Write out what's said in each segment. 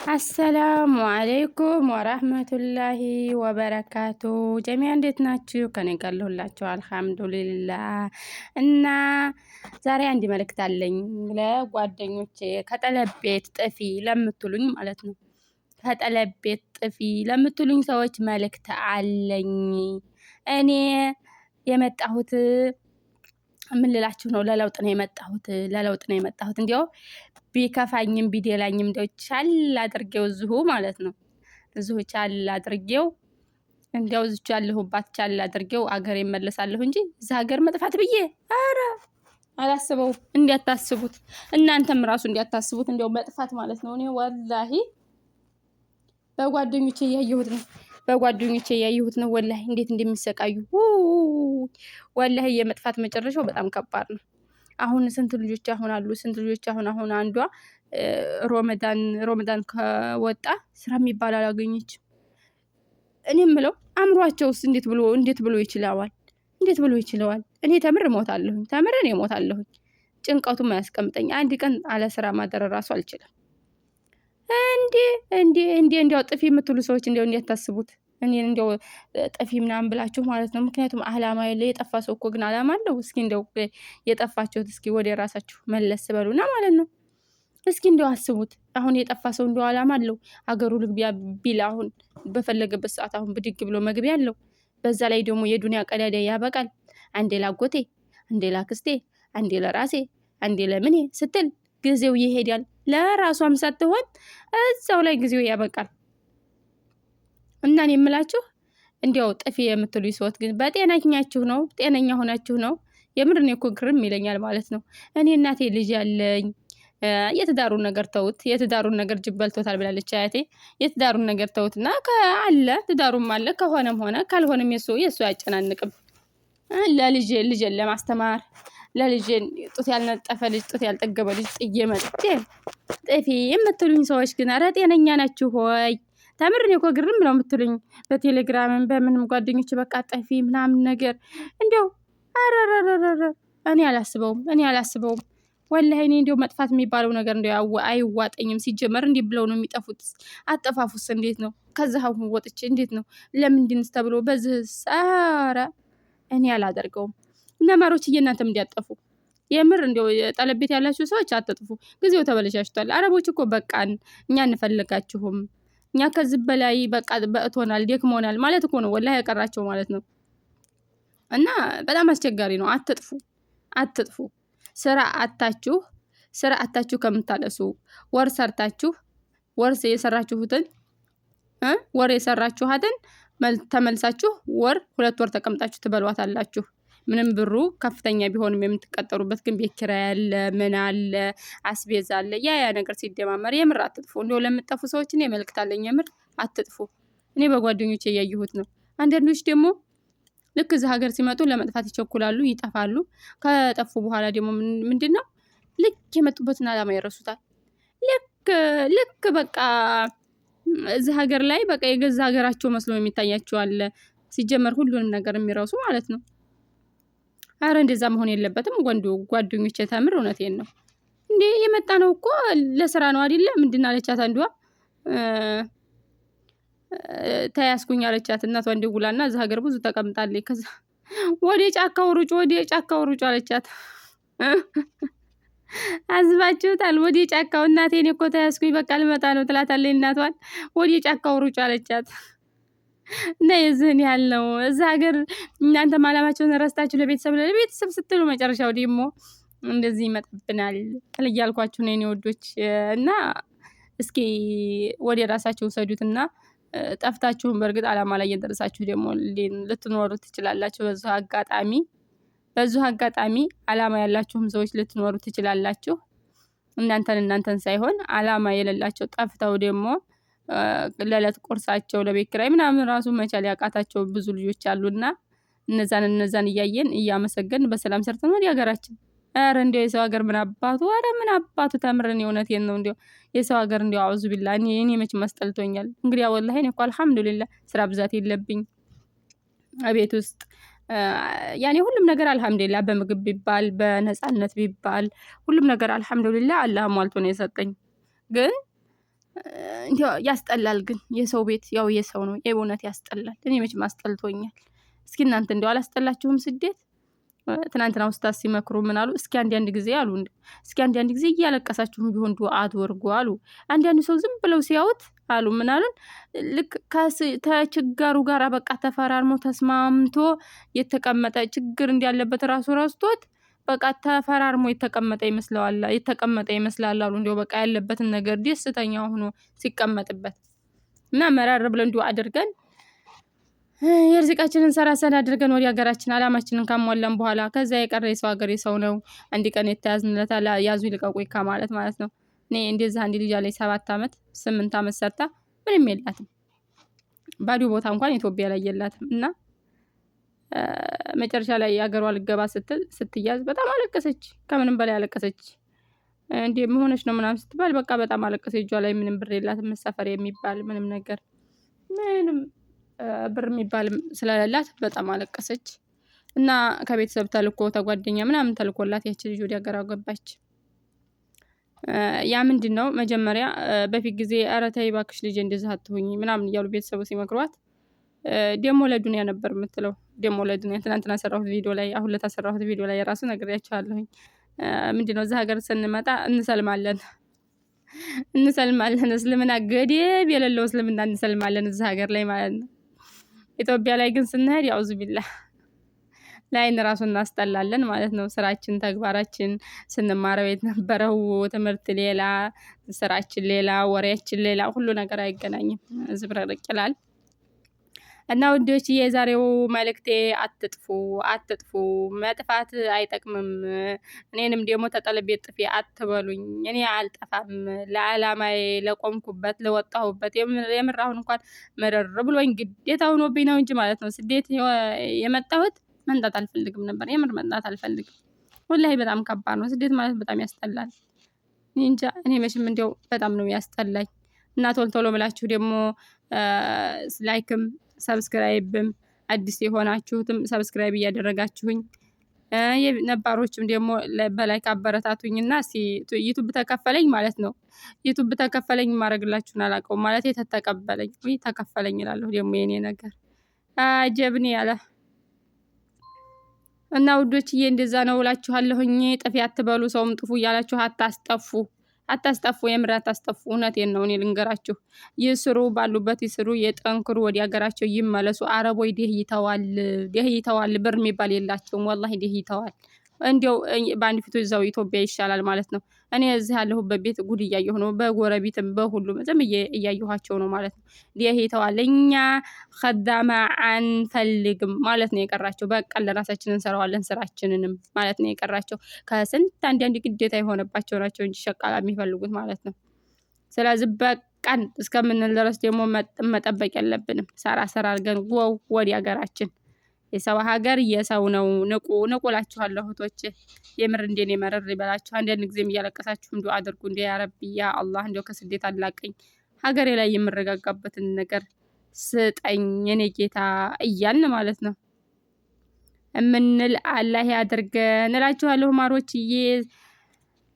አሰላሙ አለይኩም ወራህመቱላሂ ወበረካቱ። ጀሚያ እንዴት ናችሁ? ከኔ ጋር ሁላችሁ አልሐምዱሊላህ። እና ዛሬ አንድ መልእክት አለኝ ለጓደኞቼ ከጠለብ ቤት ጥፊ ለምትሉኝ ማለት ነው። ከጠለብ ቤት ጥፊ ለምትሉኝ ሰዎች መልእክት አለኝ። እኔ የመጣሁት ምን ልላችሁ ነው? ለለውጥ ነው የመጣሁት። እንዲያው ቢከፋኝም ቢደላኝም እንደው ቻል አድርጌው እዚሁ ማለት ነው እዚሁ ቻል አድርጌው እንዲያው እዚሁ ያለሁባት ቻል አድርጌው አገር እመለሳለሁ እንጂ እዛ ሀገር መጥፋት ብዬ ኧረ አላስበው። እንዲያታስቡት እናንተም ራሱ እንዲያታስቡት እንዲያው መጥፋት ማለት ነው። እኔ ወላሂ በጓደኞቼ ያየሁት ነው ወላሂ እንዴት እንደሚሰቃዩ ወላሂ የመጥፋት መጨረሻው በጣም ከባድ ነው። አሁን ስንት ልጆች አሁን አንዷ ሮመዳን ከወጣ ስራ የሚባል አላገኘችም። እኔ የምለው አእምሯቸውስ እንዴት ብሎ ይችላል? እኔ ተምር እሞታለሁኝ። ጭንቀቱም አያስቀምጠኝ። አንድ ቀን አለ ስራ ማደር ራሱ አልችልም። እንዲያው ጥፊ የምትሉ ሰዎች እንዲያው እንዲያታስቡት እኔን እንዲያው ጥፊ ምናምን ብላችሁ ማለት ነው። ምክንያቱም አላማ የለ የጠፋ ሰው እኮ ግን አላማ አለው። እስኪ እንዲያው የጠፋችሁት እስኪ ወደ ራሳችሁ መለስ በሉና ማለት ነው። እስኪ እንዲያው አስቡት። አሁን የጠፋ ሰው እንዲያው አላማ አለው። አገሩ ልግቢያ ቢል አሁን በፈለገበት ሰዓት አሁን ብድግ ብሎ መግቢያ አለው። በዛ ላይ ደግሞ የዱንያ ቀዳዳ ያበቃል። አንዴ ላጎቴ፣ አንዴ ላክስቴ፣ አንዴ ለራሴ፣ አንዴ ለምኔ ስትል ጊዜው ይሄዳል። ለራሷም ሳትሆን እዛው ላይ ጊዜው ያበቃል። እና እኔ የምላችሁ እንዲያው ጥፊ የምትሉ ሰዎች ግን በጤናኛችሁ ነው? ጤነኛ ሆናችሁ ነው? የምር እኔ እኮ ግርም ይለኛል ማለት ነው። እኔ እናቴ ልጅ ያለኝ የትዳሩን ነገር ተውት። የትዳሩን ነገር ጅብ በልቶታል ብላለች አያቴ። የትዳሩን ነገር ተውትና አለ ትዳሩም አለ። ከሆነም ሆነ ካልሆነም የሱ አያጨናንቅም። ልጄን ለማስተማር ለልጄን ጡት ያልነጠፈ ልጅ ጡት ያልጠገበ ልጅ ጥዬ መጥቼ ጥፊ የምትሉኝ ሰዎች ግን ኧረ ጤነኛ ናችሁ ሆይ? ተምርን እኮ ግርም ነው የምትሉኝ በቴሌግራምም በምንም ጓደኞች በቃ ጠፊ ምናምን ነገር እንዲያው አረረረረ እኔ አላስበውም። ወላሂ እኔ እንዲያው መጥፋት የሚባለው ነገር እንዲያው አይዋጠኝም። ሲጀመር እንዲህ ብለው ነው የሚጠፉት። አጠፋፉስ እንዴት ነው? ከዛ አሁን ወጥቼ እንዴት ነው ለምንድንስ ተብሎ በዚህ ኧረ እኔ አላደርገውም። እና ማሮችዬ እናንተም እንዲያጠፉ የምር እንዲያው ጠለብ ቤት ያላችሁ ሰዎች አትጥፉ። ጊዜው ተበለሻሽቷል። አረቦች እኮ በቃን፣ እኛ እንፈልጋችሁም፣ እኛ ከዚህ በላይ በቃ በእቶናል፣ ደክሞናል ማለት እኮ ነው ወላሂ ያቀራቸው ማለት ነው። እና በጣም አስቸጋሪ ነው። አትጥፉ። ስራ አታችሁ ከምታለሱ ወር የሰራችሁትን ተመልሳችሁ 2 ወር ተቀምጣችሁ ትበሏታላችሁ። ምንም ብሩ ከፍተኛ ቢሆንም የምትቀጠሩበት ግን ቤት ኪራይ አለ፣ ምን አለ፣ አስቤዛ አለ። ያ ነገር ሲደማመር የምር አትጥፉ። እንደው ለምትጠፉ ሰዎች እኔ መልእክት አለኝ። የምር አትጥፉ። እኔ በጓደኞቼ እያየሁት ነው። አንዳንዶች ደግሞ ልክ እዚህ ሀገር ሲመጡ ለመጥፋት ይቸኩላሉ፣ ይጠፋሉ። ከጠፉ በኋላ ደግሞ ምንድነው ልክ የመጡበትን አላማ ይረሱታል። ልክ በቃ እዚህ ሀገር ላይ በቃ የገዛ ሀገራቸው መስሎ የሚታያቸው አለ። ሲጀመር ሁሉንም ነገር የሚረሱ ማለት ነው። አረ እንደዛ መሆን የለበትም። ጓደኞቼ ተምር እውነቴን ነው እንዴ የመጣ ነው እኮ ለስራ ነው አይደለ? ምንድን አለቻት አንዷ ተያዝኩኝ አለቻት። እናቷ እንደውላና እዛ ሀገር ብዙ ተቀምጣለች። ከዛ ወደ ጫካው ሩጭ አለቻት። አዝባችሁታል? ወደ ጫካው እናቴን እኮ ተያዝኩኝ በቃ ልመጣ ነው ትላታለች እናቷን። ወደ ጫካው ሩጭ አለቻት። እና የዚህን ያህል ነው። እዛ ሀገር እናንተም አላማችሁን ረስታችሁ ለቤተሰብ ስትሉ መጨረሻው ደግሞ እንደዚህ ይመጣብናል እያልኳችሁ ነው የኔ ወዶች። እና እስኪ ወደ ራሳችሁ ውሰዱትና ጠፍታችሁን በእርግጥ አላማ ላይ እየደረሳችሁ ደግሞ ልትኖሩ ትችላላችሁ። በዚሁ አጋጣሚ አላማ ያላችሁም ሰዎች ልትኖሩ ትችላላችሁ። እናንተን ሳይሆን አላማ የሌላቸው ጠፍተው ደግሞ ለዕለት ቁርሳቸው ለቤት ኪራይ ምናምን ራሱ መቻል ያቃታቸው ብዙ ልጆች አሉና እነዛን እያየን እያመሰገን በሰላም ሰርተን ወደ ሀገራችን። ኧረ እንዲያው የሰው ሀገር ምን አባቱ ተምረን የእውነቴን ነው። እንዲያው የሰው ሀገር እንዲያው አውዙ ቢላ እኔ መች መስጠልቶኛል። እንግዲህ ወላሂ እኔ እኮ አልሐምዱሊላህ ስራ ብዛት የለብኝ ቤት ውስጥ ያኔ ሁሉም ነገር አልሐምዱሊላህ በምግብ ቢባል በነፃነት ቢባል ሁሉም ነገር አልሐምዱሊላህ አላህ ሟልቶ ነው የሰጠኝ። ግን ያስጠላል። ግን የሰው ቤት ያው የሰው ነው፣ የእውነት ያስጠላል። እኔ መቼም አስጠልቶኛል። እስኪ እናንተ እንዲያው አላስጠላችሁም ስደት? ትናንትና ውስታዝ ሲመክሩ ምን አሉ? እስኪ አንዳንድ ጊዜ አሉ እስኪ አንዳንድ ጊዜ እያለቀሳችሁም ቢሆን ዱዓ አድርጉ አሉ። አንዳንድ ሰው ዝም ብለው ሲያዩት አሉ ምን አሉን? ልክ ከችጋሩ ጋር በቃ ተፈራርሞ ተስማምቶ የተቀመጠ ችግር እንዳለበት ራሱ ረስቶት በቃ ተፈራርሞ የተቀመጠ ይመስላል አሉ። እንዲያው በቃ ያለበትን ነገር ደስተኛ ሆኖ ሲቀመጥበት እና መራር ብለን ዱዓ አድርገን የርዝቃችንን ሰራሰን አድርገን ወደ ሀገራችን አላማችንን ካሟላን በኋላ ከዛ የቀረ የሰው ሀገር የሰው ነው። አንድ ቀን የተያዝንለት ያዙ ይልቀቁኝ ከማለት ማለት ነው። እኔ እንደዛ አንድ ልጅ አለኝ 7 ዓመት 8 ዓመት ሰርታ ምንም የላትም። ባዶ ቦታ እንኳን ኢትዮጵያ ላይ የላትም። እና መጨረሻ ላይ ሀገሯ ልገባ ስትያዝ በጣም አለቀሰች። ከምንም በላይ አለቀሰች። እንዴ ምን ሆነች ነው ምናምን ስትባል በቃ በጣም አለቀሰች። እጇ ላይ ምንም ብር የላትም። መሳፈር የሚባል ምንም ነገር ምንም ብር የሚባል ስለሌላት በጣም አለቀሰች። እና ከቤተሰብ ተልኮ ተጓደኛ ምናምን ተልኮላት ያቺ ልጅ ወደ ሀገሯ ገባች። ያ ምንድነው መጀመሪያ በፊት ጊዜ ኧረ ተይ እባክሽ ልጄ እንደዛ አትሁኚ ምናምን እያሉ ቤተሰቡ ሲመክሯት ደሞ ለዱንያ ነበር የምትለው። ደሞ ለዱንያ ትናንትና ሰራሁት ቪዲዮ ላይ አሁን ለታሰራሁት ቪዲዮ ላይ ራሱ ነግሬያችኋለሁኝ። ምንድነው እዛ ሀገር ስንመጣ እንሰልማለን እስልምና ገደብ የሌለው እስልምና እንሰልማለን እዛ ሀገር ላይ ማለት ነው። ኢትዮጵያ ላይ ግን ስንሄድ ያውዙ ቢላህ ላይን ራሱ እናስጠላለን ማለት ነው። ስራችን ተግባራችን ስንማረው የነበረው ትምህርት ሌላ፣ ስራችን ሌላ፣ ወሬያችን ሌላ፣ ሁሉ ነገር አይገናኝም። ዝብረቅርቅ ይላል። እና ውዶች የዛሬው መልእክቴ አትጥፉ፣ መጥፋት አይጠቅምም። እኔንም ደግሞ ተጠልቤ ጥፊ አትበሉኝ። እኔ አልጠፋም። ለዓላማዬ ለቆምኩበት ለወጣሁበት የምር አሁን እንኳን መረር ብሎኝ ግዴታ ሆኖብኝ ነው እንጂ ማለት ነው ስደት የመጣሁት መምጣት አልፈልግም ነበር። የምር መምጣት አልፈልግም። ወላሂ በጣም ከባድ ነው ስደት ማለት በጣም ያስጠላል። እንጃ እኔ መቼም እንዲያው በጣም ነው ያስጠላኝ። እና ቶሎ ብላችሁ ደግሞ ላይክም ሰብስክራይብም አዲስ የሆናችሁትም ሰብስክራይብ እያደረጋችሁኝ ነባሮችም ደግሞ በላይክ አበረታቱኝና እስቲ ዩቲዩብ ተከፈለኝ ማለት ነው። ዩቲዩብ ተከፈለኝ ማድረግላችሁን አላውቀውም ማለት ተተቀበለኝ ወይ ተከፈለኝ እላለሁ ደግሞ የኔ ነገር አጀብኒ ያለ እና ውዶችዬ እንደዛ ነው እላችኋለሁኝ። ጥፊ አትበሉ፣ ሰውም ጥፉ እያላችሁ አታስጠፉ፣ የምር አታስጠፉ። እውነቴን ነው። እኔ ልንገራችሁ፣ ይስሩ፣ ባሉበት ይስሩ፣ የጠንክሩ፣ ወደ ሀገራቸው ይመለሱ። አረቦይ ደህይተዋል፣ ብር የሚባል የላቸውም። ወላሂ ደህይተዋል። እንዲያው በአንድ ፊቱ እዛው ኢትዮጵያ ይሻላል ማለት ነው። እኔ እዚህ ያለሁበት ቤት ጉድ እያየሁ ነው። በጎረቤትም በሁሉም ዝም እያየኋቸው ነው ማለት ነው። ደህይተዋል። እኛ ከዳማ አንፈልግም ማለት ነው የቀራቸው። በቃ ለራሳችን እንሰራዋለን ስራችንንም ማለት ነው የቀራቸው። ከስንት አንዳንድ ግዴታ የሆነባቸው ናቸው እንጂ ሸቃላ የሚፈልጉት ማለት ነው። ስለዚህ በቃን እስከምንል ድረስ ደግሞ መጠበቅ የለብንም። ሰራ አድርገን ወደ ሀገራችን። የሰው ሀገር የሰው ነው። ንቁ እላችኋለሁ እህቶቼ። የምር እንደኔ መረር ይበላችሁ። አንዳንድ ጊዜም እያለቀሳችሁ ዱዓ አድርጉ። እንደ ያ ረቢ ያ አላህ እንደው ከስደት አላቀኝ፣ ሀገሬ ላይ የምረጋጋበትን ነገር ስጠኝ የኔ ጌታ እያልን ማለት ነው እምንል አላህ ያድርገን እላችኋለሁ ማሮችዬ።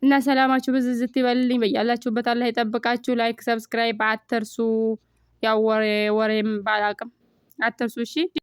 እና ሰላማችሁ ብዝዝት ይበልልኝ። በያላችሁበት አላህ ይጠብቃችሁ። ላይክ ሰብስክራይብ አትርሱ። ያው ወሬም ባላቅም አትርሱ እሺ።